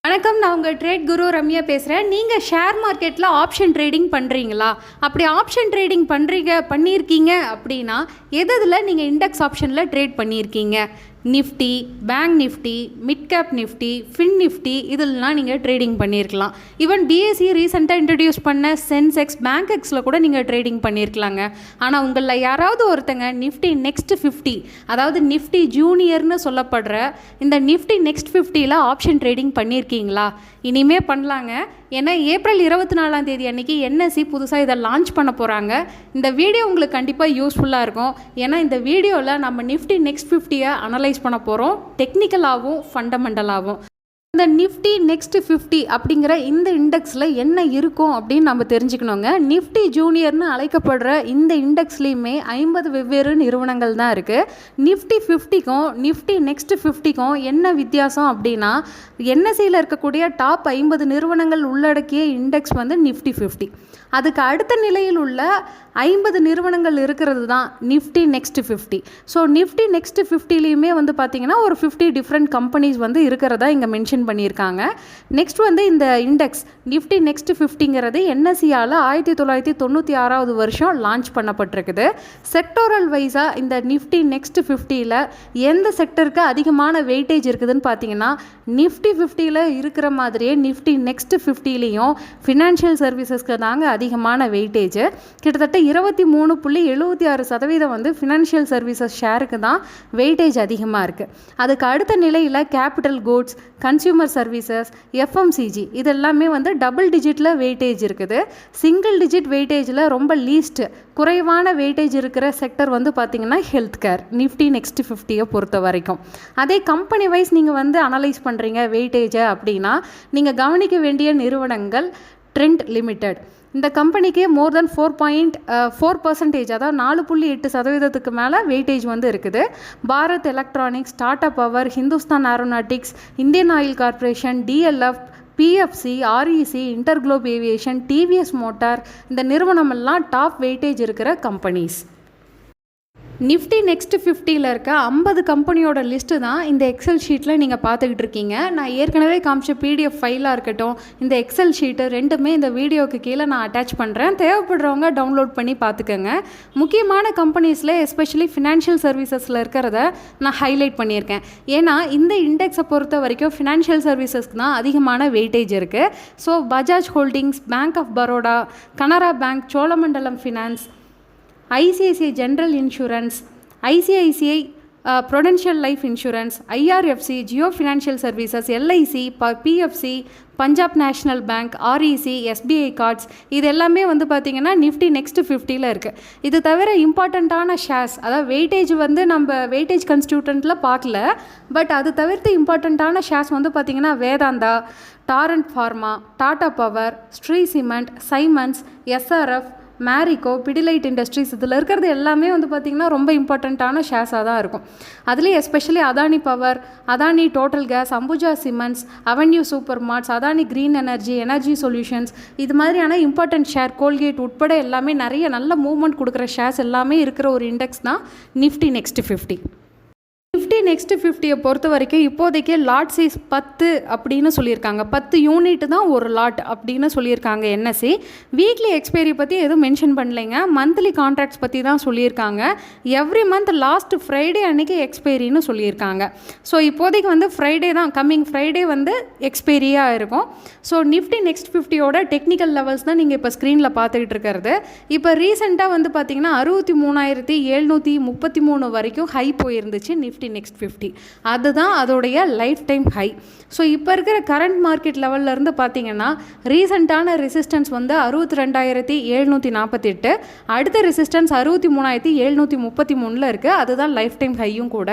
வணக்கம், நான் உங்கள் ட்ரேட் குரு ரம்யா பேசுகிறேன். நீங்கள் ஷேர் மார்க்கெட்டில் ஆப்ஷன் ட்ரேடிங் பண்ணுறீங்களா? அப்படி ஆப்ஷன் ட்ரேடிங் பண்ணியிருக்கீங்க அப்படின்னா எதில் நீங்கள் இண்டெக்ஸ் ஆப்ஷனில் ட்ரேட் பண்ணியிருக்கீங்க? Nifty, bank Nifty, mid cap Nifty, fin Nifty இதெல்லாம் நீங்கள் ட்ரேடிங் பண்ணியிருக்கலாம். ஈவன் பிஎஸ்சி ரீசெண்டாக இன்ட்ரடியூஸ் பண்ண சென்செக்ஸ், பேங்க் எக்ஸில் கூட நீங்கள் ட்ரேடிங் பண்ணியிருக்கலாங்க. ஆனால் உங்களில் யாராவது ஒருத்தங்க நிஃப்டி நெக்ஸ்ட் 50, அதாவது நிஃப்டி ஜூனியர்னு சொல்லப்படுற இந்த நிஃப்டி நெக்ஸ்ட் 50ல் ஆப்ஷன் ட்ரேடிங் பண்ணியிருக்கீங்களா? இனிமே பண்ணலாங்க. ஏன்னா ஏப்ரல் 24 அன்றைக்கி என்எஸ்சி புதுசாக இதை லான்ச் பண்ண போகிறாங்க. இந்த வீடியோ உங்களுக்கு கண்டிப்பாக யூஸ்ஃபுல்லாக இருக்கும். ஏன்னா இந்த வீடியோவில் நம்ம நிஃப்டி நெக்ஸ்ட் 50 அனலைஸ் பண்ண போகிறோம், டெக்னிக்கலாகவும் ஃபண்டமெண்டலாகவும். இந்த நிஃப்டி நெக்ஸ்ட் 50 அப்படிங்கிற இந்த இண்டெக்ஸில் என்ன இருக்கும் அப்படின்னு நம்ம தெரிஞ்சுக்கணுங்க. நிஃப்டி ஜூனியர்னு அழைக்கப்படுற இந்த இண்டெக்ஸ்லேயுமே 50 வெவ்வேறு நிறுவனங்கள் தான் இருக்குது. நிஃப்டி 50க்கும் நிஃப்டி நெக்ஸ்ட் 50க்கும் என்ன வித்தியாசம் அப்படின்னா, என்எஸ்சியில் இருக்கக்கூடிய டாப் 50 நிறுவனங்கள் உள்ளடக்கிய இண்டெக்ஸ் வந்து நிஃப்டி 50. அதுக்கு அடுத்த நிலையில் உள்ள 50 நிறுவனங்கள் இருக்கிறது தான் Nifty next 50. So Nifty next 50லேயுமே வந்து பார்த்திங்கன்னா ஒரு 50 டிஃப்ரெண்ட் கம்பெனிஸ் வந்து இருக்கிறதா இங்கே மென்ஷன் பண்ணியிருக்காங்க. நெக்ஸ்ட் வந்து இந்த இண்டெக்ஸ் நிஃப்டி நெக்ஸ்ட் 50ங்கிறது என்எஸ்சியால் 1996 வருஷம் லான்ச் பண்ணப்பட்டிருக்குது. செக்டோரல் வைஸாக இந்த நிஃப்டி நெக்ஸ்ட் 50ல் எந்த செக்டருக்கு அதிகமான வெயிட்டேஜ் இருக்குதுன்னு பார்த்தீங்கன்னா, நிஃப்டி 50ல் இருக்கிற மாதிரியே நிஃப்டி நெக்ஸ்ட் 50லேயும் ஃபினான்ஷியல் சர்வீசஸ்க்கு தாங்க அதிகமான வெயிட்டேஜ். கிட்டத்தட்ட 23.76% வந்து ஃபினான்ஷியல் சர்வீசஸ் ஷேருக்கு தான் வெயிட்டேஜ் அதிகமாக இருக்குது. அதுக்கு அடுத்த நிலையில் capital goods, consumer services, FMCG இதெல்லாமே வந்து டபுள் டிஜிட்டில் வெயிட்டேஜ் இருக்குது. சிங்கிள் டிஜிட் வெயிட்டேஜில் ரொம்ப லீஸ்ட் குறைவான வெயிட்டேஜ் இருக்கிற செக்டர் வந்து பார்த்திங்கன்னா ஹெல்த் கேர், நிஃப்டி நெக்ஸ்ட் 50 பொறுத்த வரைக்கும். அதே கம்பெனி வைஸ் நீங்கள் வந்து அனலைஸ் பண்ணுறீங்க வெயிட்டேஜை அப்படின்னா, நீங்கள் கவனிக்க வேண்டிய நிறுவனங்கள் ட்ரெண்ட் லிமிடெட். இந்த கம்பெனிக்கு மோர் தென் 4.4%, அதாவது 4.8% மேலே வெயிட்டேஜ் வந்து இருக்குது. Bharat electronics, Tata power, Hindustan aeronautics, Indian oil corporation, DLF, PFC, REC, InterGlobe aviation, TVS motor இந்த நிறுவனமெல்லாம் டாப் வெயிட்டேஜ் இருக்கிற கம்பெனிஸ். நிஃப்டி நெக்ஸ்ட் 50ல் இருக்க 50 கம்பெனியோட லிஸ்ட்டு தான் இந்த எக்ஸல் ஷீட்டில் நீங்கள் பார்த்துக்கிட்டு இருக்கீங்க. நான் ஏற்கனவே காமிச்ச பிடிஎஃப் ஃபைலாக இருக்கட்டும், இந்த எக்ஸல் ஷீட்டு ரெண்டுமே இந்த வீடியோவுக்கு கீழே நான் அட்டாச் பண்ணுறேன். தேவைப்படுறவங்க டவுன்லோட் பண்ணி பார்த்துக்கோங்க. முக்கியமான கம்பெனிஸில் எஸ்பெஷலி ஃபினான்ஷியல் சர்வீசஸில் இருக்கிறத நான் ஹைலைட் பண்ணியிருக்கேன். ஏன்னா இந்த இண்டெக்ஸை பொறுத்த வரைக்கும் ஃபினான்ஷியல் சர்வீசஸ்க்கு தான் அதிகமான வெயிட்டேஜ் இருக்குது. So Bajaj holdings, bank of Baroda, Canara bank, Cholamandalam finance, ICICI general insurance, ICICI prudential life insurance, IRFC, Jio financial services, LIC, PFC, Punjab national bank, REC, SBI cards இது எல்லாமே வந்து பார்த்திங்கன்னா நிஃப்டி நெக்ஸ்ட் 50ல் இருக்குது. இது தவிர இம்பார்ட்டண்ட்டான ஷேர்ஸ், அதாவது வெயிட்டேஜ் வந்து நம்ம வெயிட்டேஜ் கன்ஸ்டியூட்டன்ட்டில் பார்க்கல, பட் அது தவிர்த்து இம்பார்ட்டண்ட்டான ஷேர்ஸ் வந்து பார்த்திங்கன்னா Vedanta, torrent pharma, Tata power, Shree cement, Siemens, SRF, Marico, Pidilite industries இதில் இருக்கிறது எல்லாமே வந்து பார்த்திங்கன்னா ரொம்ப இம்பார்ட்டண்ட்டான ஷேர்ஸாக தான் இருக்கும். அதுலேயும் especially Adani power, Adani total gas, Ambuja cements, avenue super marts, Adani green energy, energy solutions இது மாதிரியான இம்பார்ட்டன்ட் ஷேர், கோல்கேட் உட்பட எல்லாமே நிறைய நல்ல மூவ்மெண்ட் கொடுக்குற ஷேர்ஸ் எல்லாமே இருக்கிற ஒரு இண்டெக்ஸ் தான் நிஃப்டி நெக்ஸ்ட் 50. நிஃப்டி நெக்ஸ்ட் 50 பொறுத்த வரைக்கும் இப்போதைக்கு லாட் சைஸ் 10 அப்படின்னு சொல்லியிருக்காங்க. 10 யூனிட் தான் ஒரு லாட் அப்படின்னு சொல்லியிருக்காங்க என்எஸ்சி. வீக்லி எக்ஸ்பைரி பற்றி எதுவும் மென்ஷன் பண்ணலைங்க. மந்த்லி கான்ட்ராக்ட்ஸ் பற்றி தான் சொல்லியிருக்காங்க. எவ்ரி மந்த் லாஸ்ட் ஃப்ரைடே அன்றைக்கி எக்ஸ்பைரின்னு சொல்லியிருக்காங்க. ஸோ இப்போதைக்கு வந்து ஃப்ரைடே தான், கம்மிங் ஃப்ரைடே வந்து எக்ஸ்பைரியாக இருக்கும். ஸோ நிஃப்டி நெக்ஸ்ட் 50யோட டெக்னிக்கல் லெவல்ஸ் தான் நீங்கள் இப்போ ஸ்க்ரீனில் பார்த்துக்கிட்டு இருக்கிறது. இப்போ ரீசெண்டாக வந்து பார்த்திங்கன்னா 63,733 வரைக்கும் ஹை போயிருந்துச்சு நிஃப்டி நெக்ஸ்ட் 50. அதுதான் அதோடைய லைஃப் டைம் ஹை. ஸோ இப்போ இருக்கிற கரண்ட் மார்க்கெட் லெவலில் இருந்து பார்த்தீங்கன்னா ரீசெண்டான ரெசிஸ்டன்ஸ் வந்து 62,748, அடுத்த ரெசிஸ்டன்ஸ் 63,733 இருக்குது. அதுதான் லைஃப் டைம் ஹையும் கூட.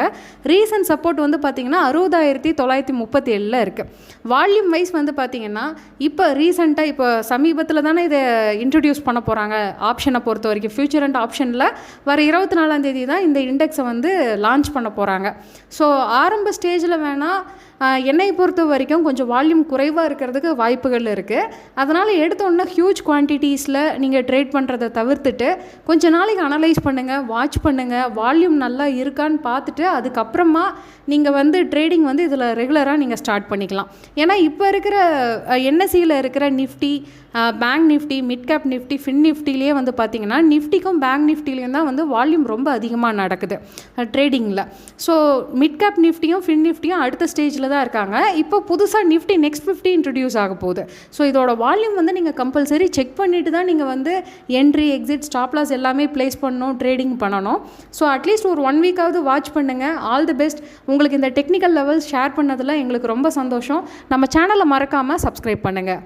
ரீசன்ட் சப்போர்ட் வந்து பார்த்தீங்கன்னா 60,937 இருக்குது. வால்யூம் வைஸ் வந்து பார்த்தீங்கன்னா இப்போ ரீசெண்டாக இப்போ சமீபத்தில் தானே இதை இன்ட்ரடியூஸ் பண்ண போகிறாங்க ஆப்ஷனை பொறுத்த வரைக்கும். ஃபியூச்சர் அண்ட் ஆப்ஷனில் வர 24 தான் இந்த இண்டெக்ஸை வந்து லான்ச் பண்ண போகிறாங்க. ஸோ ஆரம்ப ஸ்டேஜில் வேணால் என்னை பொறுத்த வரைக்கும் கொஞ்சம் வால்யூம் குறைவாக இருக்கிறதுக்கு வாய்ப்புகள் இருக்குது. அதனால் எடுத்தோன்னே ஹியூஜ் குவான்டிட்டிஸில் நீங்கள் ட்ரேட் பண்ணுறதை தவிர்த்துட்டு கொஞ்சம் நாளைக்கு அனலைஸ் பண்ணுங்கள், வாட்ச் பண்ணுங்கள், வால்யூம் நல்லா இருக்கான்னு பார்த்துட்டு அதுக்கப்புறமா நீங்கள் வந்து ட்ரேடிங் வந்து இதில் ரெகுலராக நீங்கள் ஸ்டார்ட் பண்ணிக்கலாம். ஏன்னா இப்போ இருக்கிற என்எஸ்சியில் இருக்கிற Nifty, bank Nifty, mid cap Nifty, fin நிஃப்டிலேயே வந்து பார்த்திங்கன்னா நிஃப்டிக்கும் பேங்க் நிஃப்டிலையும் தான் வந்து வால்யூம் ரொம்ப அதிகமாக நடக்குது ட்ரேடிங்கில். ஸோ மிட் கேப் நிஃப்டியும் ஃபின் நிஃப்டியும் அடுத்த ஸ்டேஜில் தான் இருக்காங்க. இப்போ புதுசாக நிஃப்டி நெக்ஸ்ட் 50 இன்ட்ரடியூஸ் ஆக போகுது. ஸோ இதோட வால்யூம் வந்து நீங்கள் கம்பல்சரி செக் பண்ணிவிட்டு தான் நீங்கள் வந்து என்ட்ரி, எக்ஸிட், ஸ்டாப் லாஸ் எல்லாமே ப்ளேஸ் பண்ணணும், ட்ரேடிங் பண்ணணும். ஸோ அட்லீஸ்ட் ஒரு 1 வீக்காவது வாட்ச் பண்ணுங்கள். All the best. உங்களுக்கு இந்த டெக்னிக்கல் லெவல்ஸ் ஷேர் பண்ணதில் எங்களுக்கு ரொம்ப சந்தோஷம். நம்ம சேனலை மறக்காமல் சப்ஸ்கிரைப் பண்ணுங்கள்.